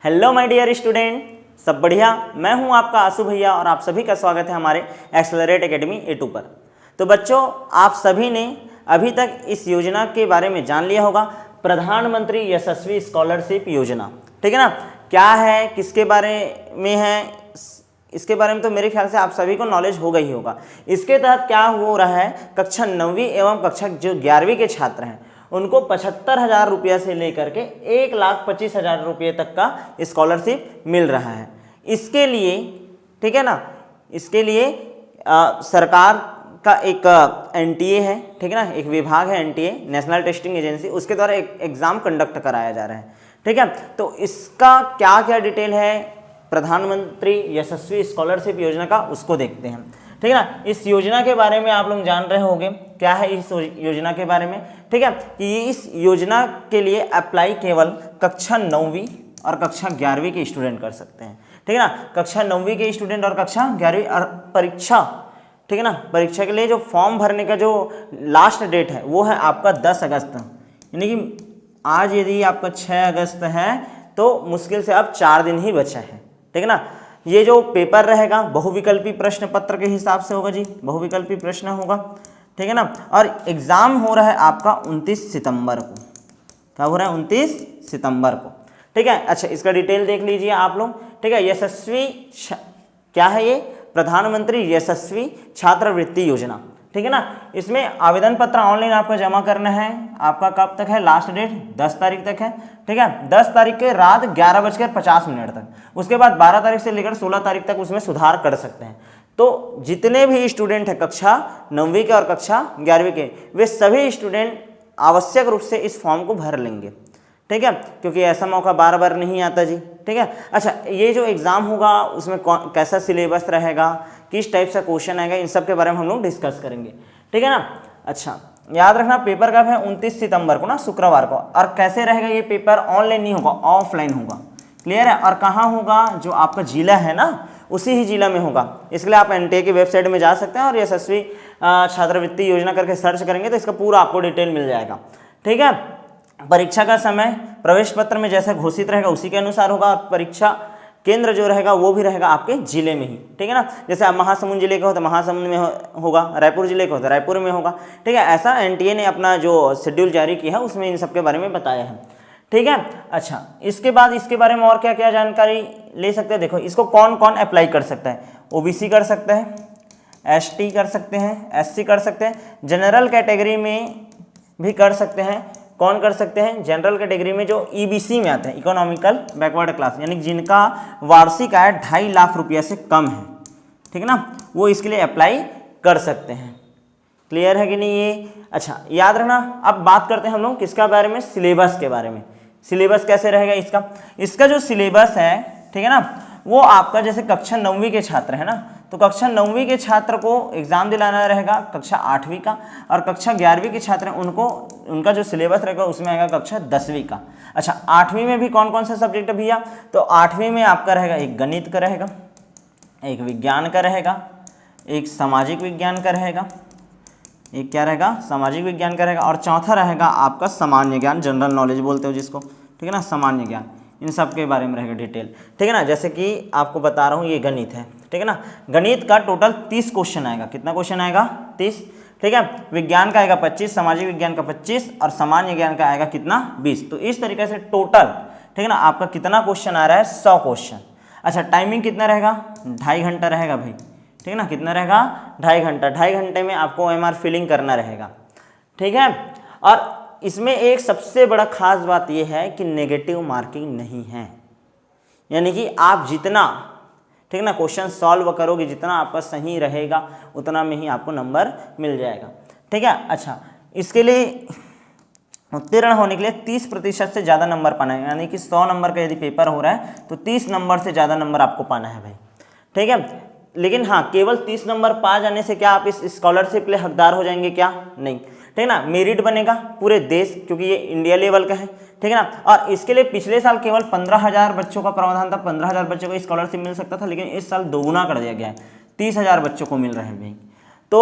Hello my dear student, सब बढ़िया। मैं हूं आपका आसू भैया और आप सभी का स्वागत है हमारे एक्सेलरेट एकेडमी A2 पर। तो बच्चों, आप सभी ने अभी तक इस योजना के बारे में जान लिया होगा, प्रधानमंत्री यशस्वी स्कॉलरशिप योजना। ठीक है ना। क्या है, किसके बारे में है, इसके बारे में तो मेरे ख्याल से आप सभी को नॉलेज होगा ही होगा। इसके तहत क्या हो रहा है, कक्षा 9वीं एवं कक्षा जो 11वीं के छात्र हैं उनको 75,000 रुपये से लेकर के 1,25,000 रुपये तक का स्कॉलरशिप मिल रहा है। इसके लिए, ठीक है ना, इसके लिए सरकार का एक NTA है, ठीक है ना, एक विभाग है NTA, नेशनल टेस्टिंग एजेंसी, उसके द्वारा एक एग्ज़ाम कंडक्ट कराया जा रहा है। ठीक है, तो इसका क्या क्या डिटेल है प्रधानमंत्री यशस्वी स्कॉलरशिप योजना का, उसको देखते हैं। ठीक है ना। इस योजना के बारे में आप लोग जान रहे होंगे, क्या है इस योजना के बारे में। ठीक है, कि इस योजना के लिए अप्लाई केवल कक्षा 9वीं और कक्षा 11वीं के स्टूडेंट कर सकते हैं। ठीक है ना, कक्षा 9वीं के स्टूडेंट और कक्षा 11वीं और परीक्षा, ठीक है ना, परीक्षा के लिए जो फॉर्म भरने का जो लास्ट डेट है वो है आपका 10 अगस्त। यानी कि आज यदि आपका 6 अगस्त है तो मुश्किल से अब 4 दिन ही बचा है। ठीक है ना। ये जो पेपर रहेगा बहुविकल्पी प्रश्न पत्र के हिसाब से होगा जी, बहुविकल्पी प्रश्न होगा। ठीक है ना। और एग्ज़ाम हो रहा है आपका 29 सितंबर को। क्या हो रहा है? 29 सितंबर को। ठीक है। अच्छा, इसका डिटेल देख लीजिए आप लोग। ठीक है, यशस्वी क्या है ये? प्रधानमंत्री यशस्वी छात्रवृत्ति योजना। ठीक है ना। इसमें आवेदन पत्र ऑनलाइन आपको जमा करना है। आपका कब तक है? लास्ट डेट 10 तारीख तक है। ठीक है, 10 तारीख के रात 11:50 तक। उसके बाद 12 तारीख से लेकर 16 तारीख तक उसमें सुधार कर सकते हैं। तो जितने भी स्टूडेंट हैं कक्षा 9वीं के और कक्षा 11वीं के, वे सभी स्टूडेंट आवश्यक रूप से इस फॉर्म को भर लेंगे। ठीक है, क्योंकि ऐसा मौका बार बार नहीं आता जी। ठीक है। अच्छा, ये जो एग्ज़ाम होगा उसमें कैसा सिलेबस रहेगा, किस टाइप से क्वेश्चन आएगा, इन सब के बारे में हम लोग डिस्कस करेंगे। ठीक है ना। अच्छा, याद रखना पेपर कब है? 29 सितंबर को ना, शुक्रवार को। और कैसे रहेगा ये पेपर? ऑनलाइन नहीं होगा, ऑफलाइन होगा। क्लियर है। और कहाँ होगा? जो आपका जिला है ना, उसी ही जिला में होगा। इसके लिए आप NTA की वेबसाइट में जा सकते हैं और यशस्वी छात्रवृत्ति योजना करके सर्च करेंगे तो इसका पूरा आपको डिटेल मिल जाएगा। ठीक है। परीक्षा का समय प्रवेश पत्र में जैसा घोषित रहेगा उसी के अनुसार होगा। और परीक्षा केंद्र जो रहेगा वो भी रहेगा आपके जिले में ही। ठीक है ना। जैसे आप महासमुंद जिले का हो तो महासमुंद में होगा, रायपुर जिले का हो तो रायपुर में होगा। ठीक है, ऐसा NTA ने अपना जो शेड्यूल जारी किया है उसमें इन सब के बारे में बताया है। ठीक है। अच्छा, इसके बाद इसके बारे में और क्या क्या जानकारी ले सकते हैं? देखो, इसको कौन कौन अप्लाई कर सकता है? OBC कर सकते हैं, ST कर सकते हैं, SC कर सकते हैं, जनरल कैटेगरी में भी कर सकते हैं। कौन कर सकते हैं? जनरल कैटेगरी में जो EBC में आते हैं, इकोनॉमिकल बैकवर्ड क्लास, यानी जिनका वार्षिक आय 2.5 लाख रुपया से कम है, ठीक है ना, वो इसके लिए अप्लाई कर सकते हैं। क्लियर है कि नहीं ये? अच्छा, याद रखना। अब बात करते हैं हम लोग किसका बारे में? सिलेबस के बारे में। सिलेबस कैसे रहेगा इसका? इसका जो सिलेबस है, ठीक है ना, वो आपका जैसे कक्षा 9वीं के छात्र है ना, तो कक्षा 9वीं के छात्र को एग्ज़ाम दिलाना रहेगा कक्षा 8वीं का, और कक्षा 11वीं के छात्र हैं उनको उनका जो सिलेबस रहेगा उसमें आएगा कक्षा 10वीं का। अच्छा, 8वीं में भी कौन कौन सा सब्जेक्ट है भैया? तो 8वीं में आपका रहेगा एक गणित का रहेगा, एक विज्ञान का रहेगा, एक सामाजिक विज्ञान का रहेगा, एक क्या रहेगा? सामाजिक विज्ञान का रहेगा, और चौथा रहेगा आपका सामान्य ज्ञान, जनरल नॉलेज बोलते हो जिसको। ठीक है ना, सामान्य ज्ञान, इन सब के बारे में रहेगा डिटेल। ठीक है ना। जैसे कि आपको बता रहा हूँ, ये गणित है। ठीक है ना, गणित का टोटल 30 क्वेश्चन आएगा। कितना क्वेश्चन आएगा? 30। ठीक है, विज्ञान का आएगा 25, सामाजिक विज्ञान का 25 और सामान्य ज्ञान का आएगा कितना? 20। तो इस तरीके से टोटल, ठीक है ना, आपका कितना क्वेश्चन आ रहा है? 100 क्वेश्चन। अच्छा, टाइमिंग कितना रहेगा? 2.5 घंटा रहेगा भाई। ठीक है ना, कितना रहेगा? 2.5 घंटा। 2.5 घंटे में आपको OMR फिलिंग करना रहेगा। ठीक है। और इसमें एक सबसे बड़ा खास बात यह है कि नेगेटिव मार्किंग नहीं है। यानी कि आप जितना, ठीक है ना, क्वेश्चन सॉल्व करोगे, जितना आपका सही रहेगा उतना में ही आपको नंबर मिल जाएगा। ठीक है। अच्छा, इसके लिए उत्तीर्ण होने के लिए 30% से ज़्यादा नंबर पाना है। यानी कि 100 नंबर का यदि पेपर हो रहा है तो 30 नंबर से ज़्यादा नंबर आपको पाना है भाई। ठीक है। लेकिन हाँ, केवल 30 नंबर पा जाने से क्या आप इस स्कॉलरशिप के लिए हकदार हो जाएंगे? क्या नहीं। ठीक है ना, मेरिट बनेगा पूरे देश, क्योंकि ये इंडिया लेवल का है। ठीक है ना। और इसके लिए पिछले साल केवल 15,000 बच्चों का प्रावधान था, 15,000 बच्चों को स्कॉलरशिप मिल सकता था, लेकिन इस साल दोगुना कर दिया गया है, 30,000 बच्चों को मिल रहे हैं भाई। तो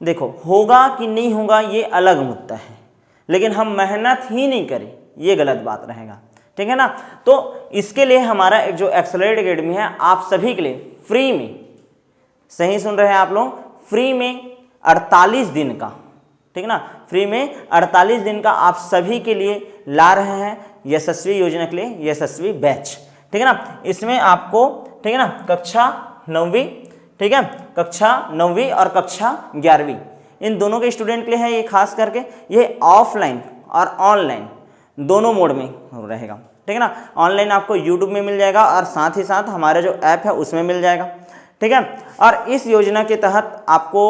देखो, होगा कि नहीं होगा ये अलग मुद्दा है, लेकिन हम मेहनत ही नहीं करें ये गलत बात रहेगा। ठीक है ना। तो इसके लिए हमारा एक जो एक्सेलरेट एकेडमी है आप सभी के लिए फ्री में, सही सुन रहे हैं आप लोग, फ्री में 48 दिन का, ठीक है ना, फ्री में 48 दिन का आप सभी के लिए ला रहे हैं यशस्वी योजना के लिए यशस्वी बैच, ठीक है ना। इसमें आपको, ठीक है ना, कक्षा 9वीं, ठीक है, कक्षा 9वीं और कक्षा 11वीं इन दोनों के स्टूडेंट के लिए है ये, खास करके ये ऑफलाइन और ऑनलाइन दोनों मोड में रहेगा, ठीक है ना। ऑनलाइन आपको यूट्यूब में मिल जाएगा और साथ ही साथ हमारा जो ऐप है उसमें मिल जाएगा, ठीक है। और इस योजना के तहत आपको,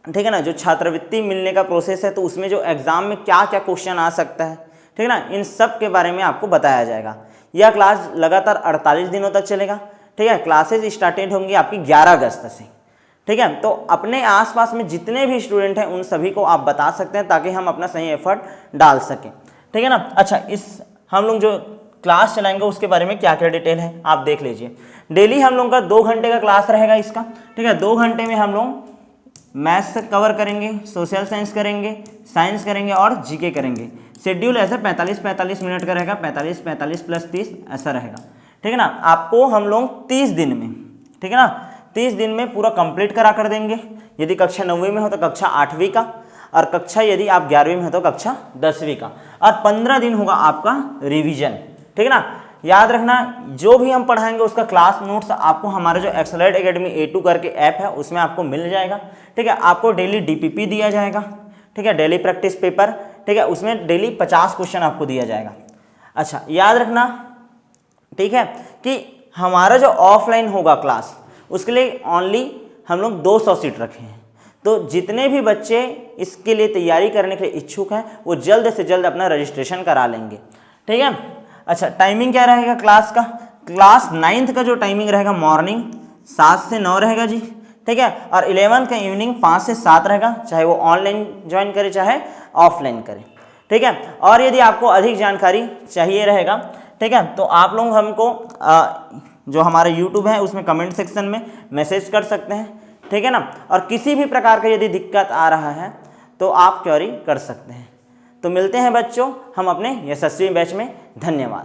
ठीक है ना, जो छात्रवृत्ति मिलने का प्रोसेस है तो उसमें जो एग्जाम में क्या क्या क्वेश्चन आ सकता है, ठीक है ना, इन सब के बारे में आपको बताया जाएगा। यह क्लास लगातार 48 दिनों तक चलेगा, ठीक है। क्लासेज स्टार्टेड होंगी आपकी 11 अगस्त से, ठीक है। तो अपने आसपास में जितने भी स्टूडेंट हैं उन सभी को आप बता सकते हैं ताकि हम अपना सही एफर्ट डाल सकें, ठीक है ना। अच्छा, इस हम लोग जो क्लास चलाएंगे उसके बारे में क्या क्या डिटेल है आप देख लीजिए। डेली हम लोग का 2 घंटे का क्लास रहेगा इसका, ठीक है। 2 घंटे में हम लोग मैथ्स कवर करेंगे, सोशल साइंस करेंगे, साइंस करेंगे और जीके करेंगे। शेड्यूल ऐसा 45-45 मिनट का रहेगा, 45 प्लस 30 ऐसा रहेगा, ठीक है ना। आपको हम लोग 30 दिन में, ठीक है ना, 30 दिन में पूरा कंप्लीट करा कर देंगे। यदि कक्षा 9वीं में हो तो कक्षा 8वीं का, और कक्षा यदि आप 11वीं में हो तो कक्षा 10वीं का, और 15 दिन होगा आपका रिवीजन, ठीक है ना। याद रखना, जो भी हम पढ़ाएंगे उसका क्लास नोट्स आपको हमारे जो एक्सेलरेट एकेडमी A2 करके ऐप है उसमें आपको मिल जाएगा, ठीक है। आपको डेली DPP दिया जाएगा, ठीक है, डेली प्रैक्टिस पेपर, ठीक है, उसमें डेली 50 क्वेश्चन आपको दिया जाएगा। अच्छा, याद रखना, ठीक है, कि हमारा जो ऑफलाइन होगा क्लास उसके लिए ओनली हम लोग 200 सीट रखे हैं। तो जितने भी बच्चे इसके लिए तैयारी करने के लिए इच्छुक हैं वो जल्द से जल्द अपना रजिस्ट्रेशन करा लेंगे, ठीक है। अच्छा, टाइमिंग क्या रहेगा क्लास का? क्लास 9th का जो टाइमिंग रहेगा मॉर्निंग 7 से 9 रहेगा जी, ठीक है। और 11th का इवनिंग 5 से 7 रहेगा, चाहे वो ऑनलाइन ज्वाइन करे चाहे ऑफलाइन करे, ठीक है। और यदि आपको अधिक जानकारी चाहिए रहेगा, ठीक है, तो आप लोग हमको जो हमारा यूट्यूब है उसमें कमेंट सेक्शन में मैसेज कर सकते हैं, ठीक है ना। और किसी भी प्रकार का यदि दिक्कत आ रहा है तो आप क्वेरी कर सकते हैं। तो मिलते हैं बच्चों हम अपने यशस्वी बैच में। धन्यवाद।